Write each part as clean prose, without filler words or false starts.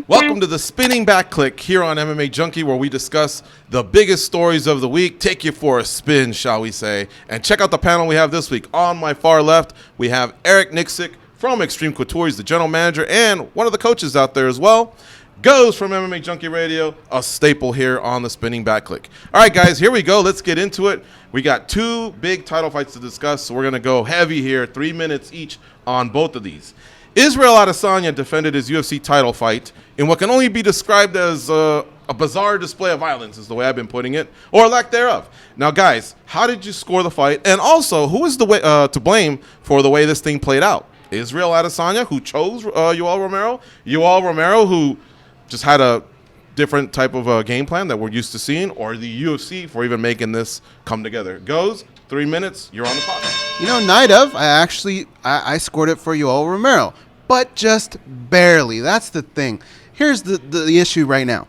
Welcome to the Spinning Back Clique here on MMA Junkie, where we discuss the biggest stories of the week, take you for a spin, shall we say. And check out the panel we have this week. On my far left, we have Eric Nicksick from Extreme Couture. He's the general manager and one of the coaches out there as well. Goze from MMA Junkie Radio, a staple here on the Spinning Back Clique. All right, guys, here we go. Let's get into it. We got two big title fights to discuss, so we're going to go heavy here, 3 minutes each on both of these. Israel Adesanya defended his UFC title fight in what can only be described as a bizarre display of violence, is the way I've been putting it, or lack thereof. Now, guys, how did you score the fight? And also, who is to blame for the way this thing played out? Israel Adesanya, who chose Yoel Romero? Yoel Romero, who just had a different type of game plan that we're used to seeing, or the UFC for even making this come together? Goze, 3 minutes, you're on the clock. You know, night of, I scored it for Yoel Romero, but just barely. That's the thing. Here's the issue right now.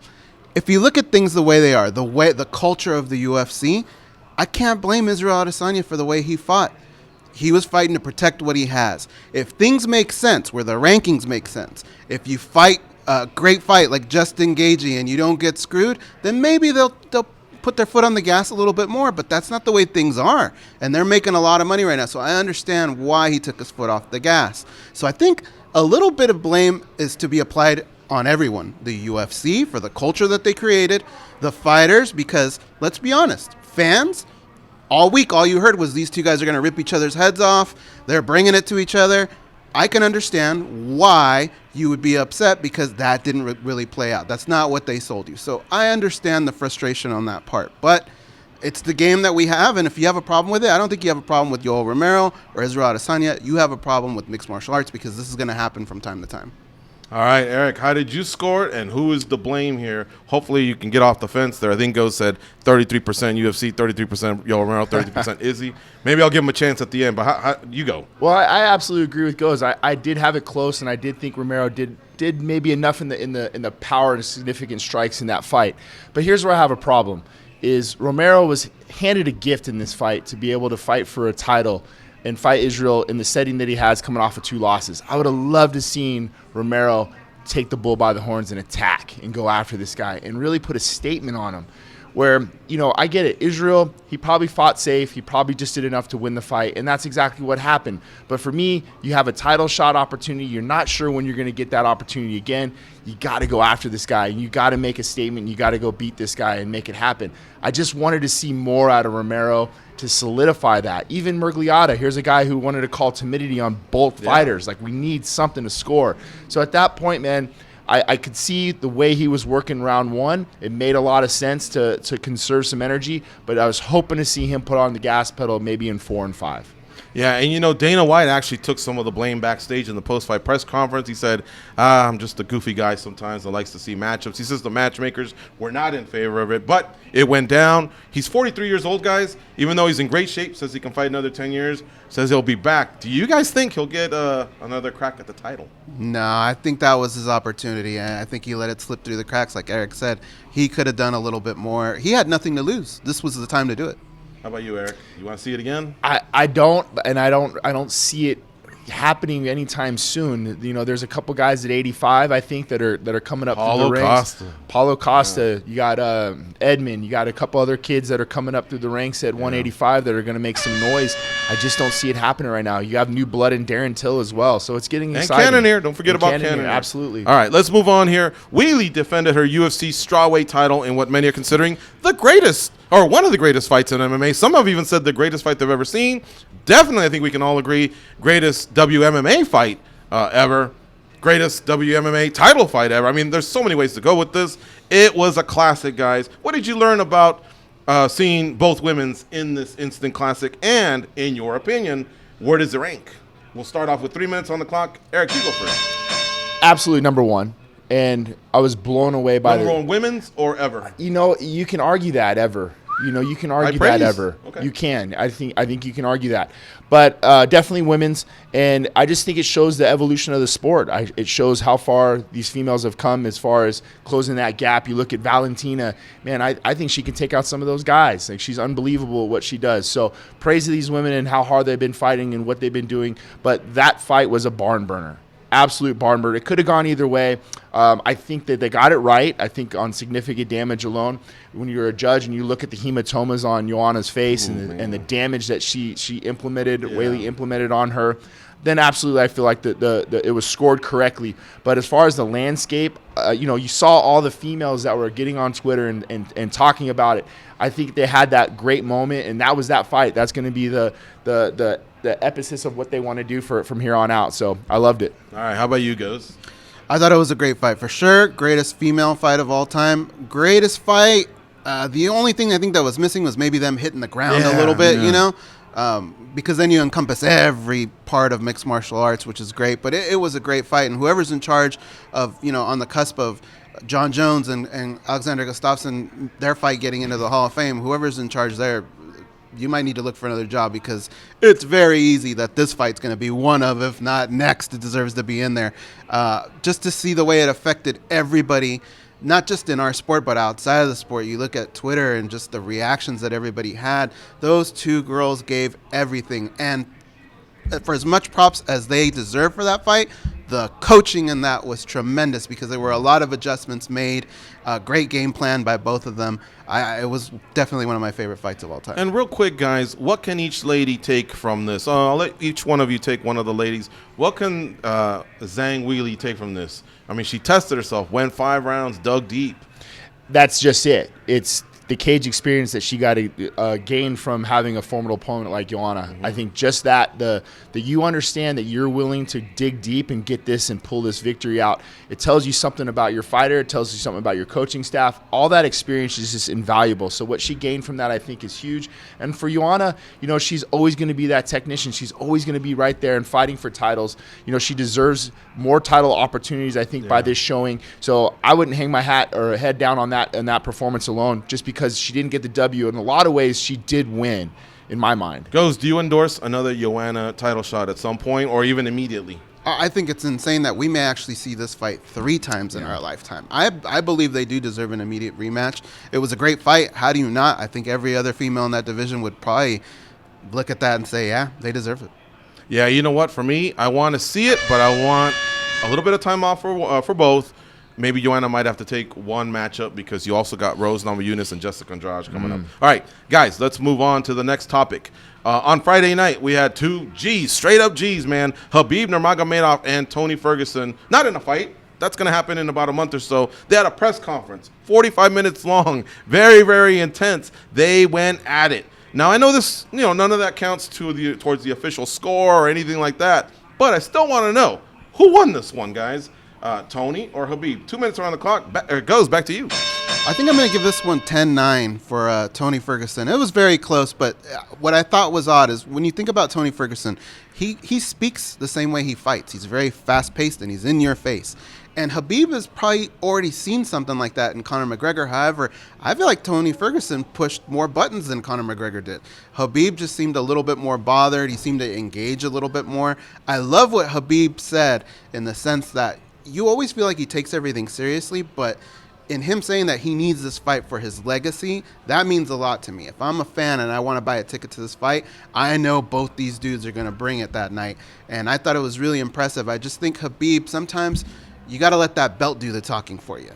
If you look at things the way they are, the culture of the UFC, I can't blame Israel Adesanya for the way he fought. He was fighting to protect what he has. If things make sense, where the rankings make sense, if you fight a great fight like Justin Gaethje and you don't get screwed, then maybe they'll put their foot on the gas a little bit more, but that's not the way things are. And they're making a lot of money right now, so I understand why he took his foot off the gas. So I think a little bit of blame is to be applied on everyone. The UFC for the culture that they created, the fighters, because let's be honest, fans, all week all you heard was these two guys are going to rip each other's heads off. They're bringing it to each other. I can understand why you would be upset because that didn't really play out. That's not what they sold you. So I understand the frustration on that part. But it's the game that we have, and if you have a problem with it, I don't think you have a problem with Yoel Romero or Israel Adesanya. You have a problem with mixed martial arts because this is going to happen from time to time. All right, Eric, how did you score it, and who is to blame here? Hopefully you can get off the fence there. I think Goze said 33% UFC, 33% Yoel Romero, 33% Izzy. Maybe I'll give him a chance at the end, but how you go? Well, I absolutely agree with Goze. I did have it close, and I did think Romero did maybe enough in the power and significant strikes in that fight. But here's where I have a problem, is Romero was handed a gift in this fight to be able to fight for a title and fight Israel in the setting that he has coming off of 2 losses. I would have loved to seen Romero take the bull by the horns and attack and go after this guy and really put a statement on him where, you know, I get it. Israel, he probably fought safe. He probably just did enough to win the fight, and that's exactly what happened. But for me, you have a title shot opportunity. You're not sure when you're going to get that opportunity again. You got to go after this guy. You got to make a statement. You got to go beat this guy and make it happen. I just wanted to see more out of Romero to solidify that. Even Murgliata, here's a guy who wanted to call timidity on both fighters. Like, we need something to score. So at that point, man, I could see the way he was working round 1. It made a lot of sense to conserve some energy, but I was hoping to see him put on the gas pedal maybe in 4 and 5. Yeah, and you know, Dana White actually took some of the blame backstage in the post-fight press conference. He said, I'm just a goofy guy sometimes that likes to see matchups. He says the matchmakers were not in favor of it, but it went down. He's 43 years old, guys, even though he's in great shape, says he can fight another 10 years, says he'll be back. Do you guys think he'll get another crack at the title? No, I think that was his opportunity. I think he let it slip through the cracks. Like Eric said, he could have done a little bit more. He had nothing to lose. This was the time to do it. How about you, Eric? You want to see it again? I don't see it happening anytime soon. You know, there's a couple guys at 85, I think, that are coming up through the ranks. Paulo Costa. Yeah. You got Edmond. You got a couple other kids that are coming up through the ranks at 185 that are going to make some noise. I just don't see it happening right now. You have new blood in Darren Till as well, so it's getting exciting. And Cannonier. Don't forget about Cannonier. Absolutely. All right, let's move on here. Wheelie defended her UFC strawweight title in what many are considering the greatest, or one of the greatest fights in MMA. Some have even said the greatest fight they've ever seen. Definitely, I think we can all agree, greatest WMMA fight ever. Greatest WMMA title fight ever. I mean, there's so many ways to go with this. It was a classic, guys. What did you learn about seeing both women's in this instant classic? And, in your opinion, where does it rank? We'll start off with 3 minutes on the clock. Eric, you go first. Absolutely number 1. And I was blown away by number 1 women's or ever? You know, you can argue that ever. You know, you can argue that ever. Okay. You can. I think you can argue that. But definitely women's. And I just think it shows the evolution of the sport. It shows how far these females have come as far as closing that gap. You look at Valentina. Man, I think she can take out some of those guys. Like, she's unbelievable at what she does. So praise to these women and how hard they've been fighting and what they've been doing. But that fight was a barn burner. absolute barn burner. It could have gone either way. I think that they got it right. I think on significant damage alone, when you're a judge and you look at the hematomas on Joanna's face and the damage that she implemented, Whaley implemented on her, then absolutely I feel like it was scored correctly. But as far as the landscape, you saw all the females that were getting on Twitter and talking about it. I think they had that great moment, and that was that fight. That's going to be the emphasis of what they want to do from here on out. So I loved it. All right, how about you, Goze? I thought it was a great fight for sure. Greatest female fight of all time. Greatest fight. The only thing I think that was missing was maybe them hitting the ground a little bit, because then you encompass every part of mixed martial arts, which is great. But it was a great fight, and whoever's in charge of, on the cusp of John Jones and Alexander Gustafsson, their fight getting into the Hall of Fame, whoever's in charge there, you might need to look for another job, because it's very easy that this fight's going to be one of, if not next, it deserves to be in there. Just to see the way it affected everybody, not just in our sport, but outside of the sport. You look at Twitter and just the reactions that everybody had. Those two girls gave everything. And for as much props as they deserve for that fight, the coaching in that was tremendous, because there were a lot of adjustments made. Great game plan by both of them. It was definitely one of my favorite fights of all time. And real quick, guys, what can each lady take from this? I'll let each one of you take one of the ladies. What can Zhang Weili take from this? I mean, she tested herself, went 5 rounds, dug deep. That's just it. It's the cage experience that she got to gain from having a formidable opponent like Joanna. Mm-hmm. I think just that you understand that you're willing to dig deep and get this and pull this victory out. It tells you something about your fighter. It tells you something about your coaching staff. All that experience is just invaluable. So what she gained from that, I think, is huge. And for Joanna, she's always going to be that technician. She's always going to be right there and fighting for titles. She deserves more title opportunities, I think, by this showing. So I wouldn't hang my hat or head down on that performance alone, just because she didn't get the W. In a lot of ways, she did win, in my mind. Goze, do you endorse another Joanna title shot at some point, or even immediately? I think it's insane that we may actually see this fight 3 times in our lifetime. I believe they do deserve an immediate rematch. It was a great fight. How do you not? I think every other female in that division would probably look at that and say, yeah, they deserve it. Yeah, you know what? For me, I want to see it, but I want a little bit of time off for both. Maybe Joanna might have to take one matchup, because you also got Rose Namajunas and Jessica Andrade coming up. All right, guys, let's move on to the next topic. On Friday night, we had 2 G's, straight up G's, man. Habib Nurmagomedov and Tony Ferguson, not in a fight. That's going to happen in about a month or so. They had a press conference, 45 minutes long, very, very intense. They went at it. Now, I know this, none of that counts towards the official score or anything like that, but I still want to know, who won this one, guys? Tony or Habib? 2 minutes around the clock. It goes back to you. I think I'm going to give this one 10-9 for Tony Ferguson. It was very close, but what I thought was odd is when you think about Tony Ferguson, he speaks the same way he fights. He's very fast-paced, and he's in your face. And Habib has probably already seen something like that in Conor McGregor. However, I feel like Tony Ferguson pushed more buttons than Conor McGregor did. Habib just seemed a little bit more bothered. He seemed to engage a little bit more. I love what Habib said in the sense that you always feel like he takes everything seriously, but in him saying that he needs this fight for his legacy, that means a lot to me. If I'm a fan and I want to buy a ticket to this fight, I know both these dudes are going to bring it that night. And I thought it was really impressive. I just think Habib, sometimes you got to let that belt do the talking for you.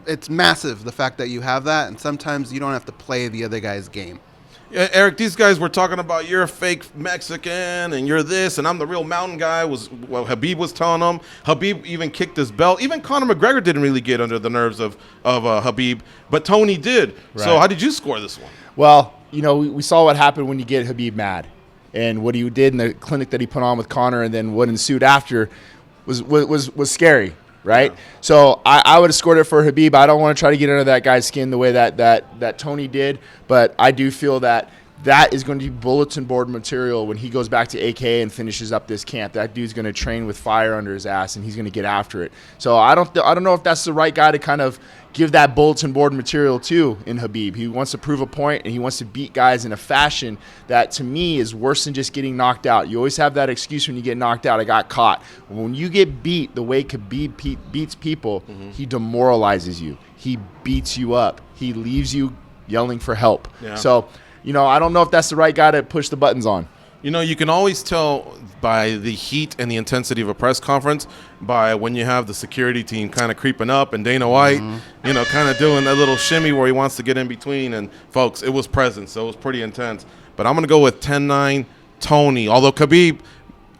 It's massive, the fact that you have that, and sometimes you don't have to play the other guy's game. Yeah, Eric, these guys were talking about you're a fake Mexican and you're this and I'm the real mountain guy, was what Habib was telling them. Habib even kicked his belt. Even Conor McGregor didn't really get under the nerves of Habib, but Tony did. Right. So how did you score this one? Well, we saw what happened when you get Habib mad, and what he did in the clinic that he put on with Conor, and then what ensued after was scary. Right? Yeah. So I would have scored it for Habib. I don't want to try to get under that guy's skin the way that Tony did, but I do feel that is going to be bulletin board material when he goes back to AK and finishes up this camp. That dude's going to train with fire under his ass, and he's going to get after it. So I don't know if that's the right guy to kind of give that bulletin board material to in Habib. He wants to prove a point, and he wants to beat guys in a fashion that, to me, is worse than just getting knocked out. You always have that excuse when you get knocked out, I got caught. When you get beat the way Khabib beats people, he demoralizes you. He beats you up. He leaves you yelling for help. Yeah. So, I don't know if that's the right guy to push the buttons on. You know, you can always tell by the heat and the intensity of a press conference by when you have the security team kind of creeping up and Dana White, you know, kind of doing that little shimmy where he wants to get in between. And, folks, it was present, so it was pretty intense. But I'm going to go with 10-9 Tony, although Habib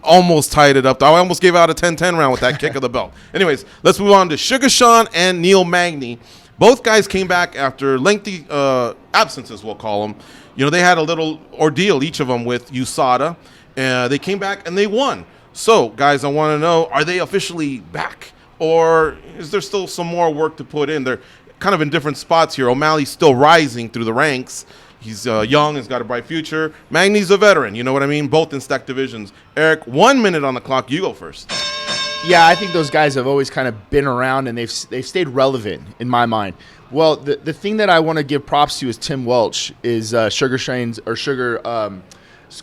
almost tied it up. I almost gave out a 10-10 round with that kick of the belt. Anyways, let's move on to Sugar Sean and Neil Magny. Both guys came back after lengthy absences, we'll call them. You know, they had a little ordeal, each of them, with USADA. They came back and they won. So, guys, I want to know, are they officially back? Or is there still some more work to put in? They're kind of in different spots here. O'Malley's still rising through the ranks. He's young, has got a bright future. Magny's a veteran, you know what I mean? Both in stacked divisions. Eric, 1 minute on the clock. You go first. Yeah, I think those guys have always kind of been around and they've stayed relevant in my mind. Well, the thing that I want to give props to is Tim Welch, is Sugar Shane's or Sugar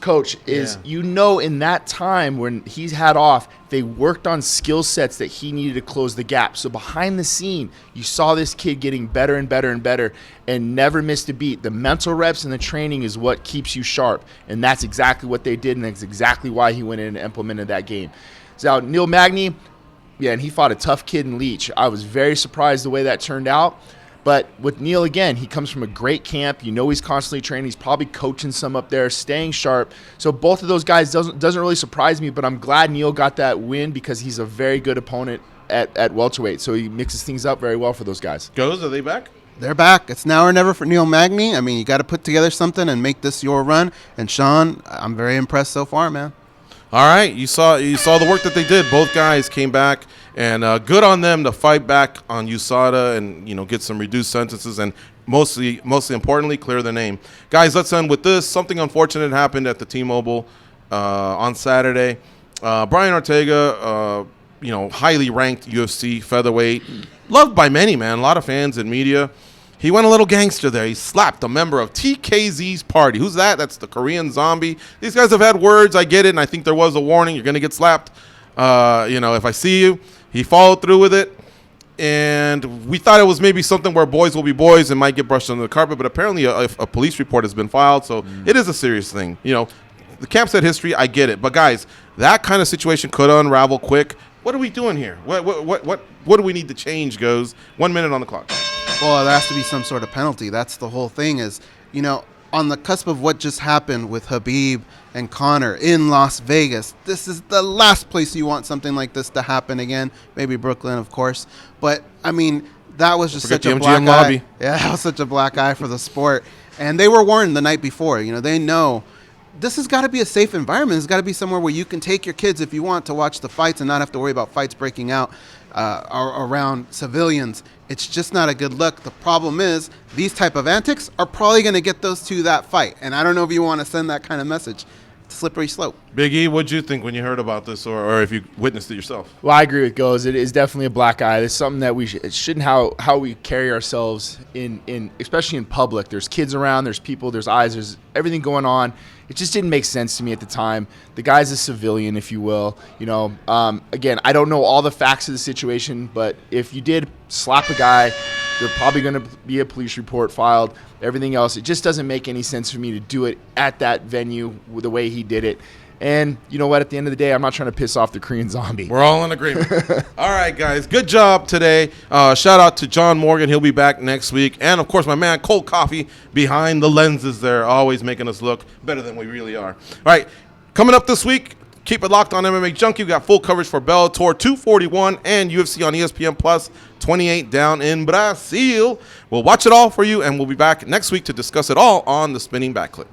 coach, is you know, in that time when he's had off, they worked on skill sets that he needed to close the gap. So behind the scene, you saw this kid getting better and better and better and never missed a beat. The mental reps and the training is what keeps you sharp, and that's exactly what they did, and that's exactly why he went in and implemented that game. So Neil Magny, yeah, and he fought a tough kid in Leach. I was very surprised the way that turned out. But with Neil, again, he comes from a great camp. You know, he's constantly training. He's probably coaching some up there, staying sharp. So both of those guys doesn't really surprise me, but I'm glad Neil got that win because he's a very good opponent at welterweight. So he mixes things up very well for those guys. Goze, are they back? They're back. It's now or never for Neil Magny. I mean, you got to put together something and make this your run. And Sean, I'm very impressed so far, man. All right, you saw the work that they did. Both guys came back, and good on them to fight back on USADA and, you know, get some reduced sentences and mostly importantly clear the name. Guys, let's end with this. Something unfortunate happened at the T-Mobile on Saturday. Brian Ortega, you know, highly ranked UFC featherweight, loved by many, man. A lot of fans and media. He went a little gangster there. He slapped a member of TKZ's party. Who's that? That's the Korean Zombie. These guys have had words. I get it, and I think there was a warning. You're going to get slapped. You know, if I see you. He followed through with it, and we thought it was maybe something where boys will be boys and might get brushed under the carpet, but apparently a police report has been filed, so it is a serious thing. You know, the camp said history. I get it. But, guys, that kind of situation could unravel quick. What are we doing here? What do we need to change, Goze? 1 minute on the clock. Well, there has to be some sort of penalty. That's the whole thing is, you know, on the cusp of what just happened with Habib and Conor in Las Vegas, this is the last place you want something like this to happen again. Maybe Brooklyn, of course. But, I mean, that was just such a black eye. Yeah, that was such a black eye for the sport. And they were warned the night before. You know, they know this has got to be a safe environment. It's got to be somewhere where you can take your kids if you want to watch the fights and not have to worry about fights breaking out around civilians. It's just not a good look. The problem is these type of antics are probably going to get those two that fight. And I don't know if you want to send that kind of message. It's a slippery slope. Big E, what'd you think when you heard about this or if you witnessed it yourself? Well, I agree with Goze. It is definitely a black eye. It's something that it shouldn't how we carry ourselves in especially in public. There's kids around, there's people, there's eyes, there's everything going on. It just didn't make sense to me at the time. The guy's a civilian, if you will. You know, again, I don't know all the facts of the situation, but if you did slap a guy, there's probably going to be a police report filed. Everything else, it just doesn't make any sense for me to do it at that venue with the way he did it. And you know what? At the end of the day, I'm not trying to piss off the Korean Zombie. We're all in agreement. All right, guys. Good job today. Shout out to John Morgan. He'll be back next week. And, of course, my man Cold Coffee behind the lenses there, always making us look better than we really are. All right, coming up this week, keep it locked on MMA Junkie. We got full coverage for Bellator 241 and UFC on ESPN Plus 28 down in Brazil. We'll watch it all for you, and we'll be back next week to discuss it all on the Spinning Back Clique.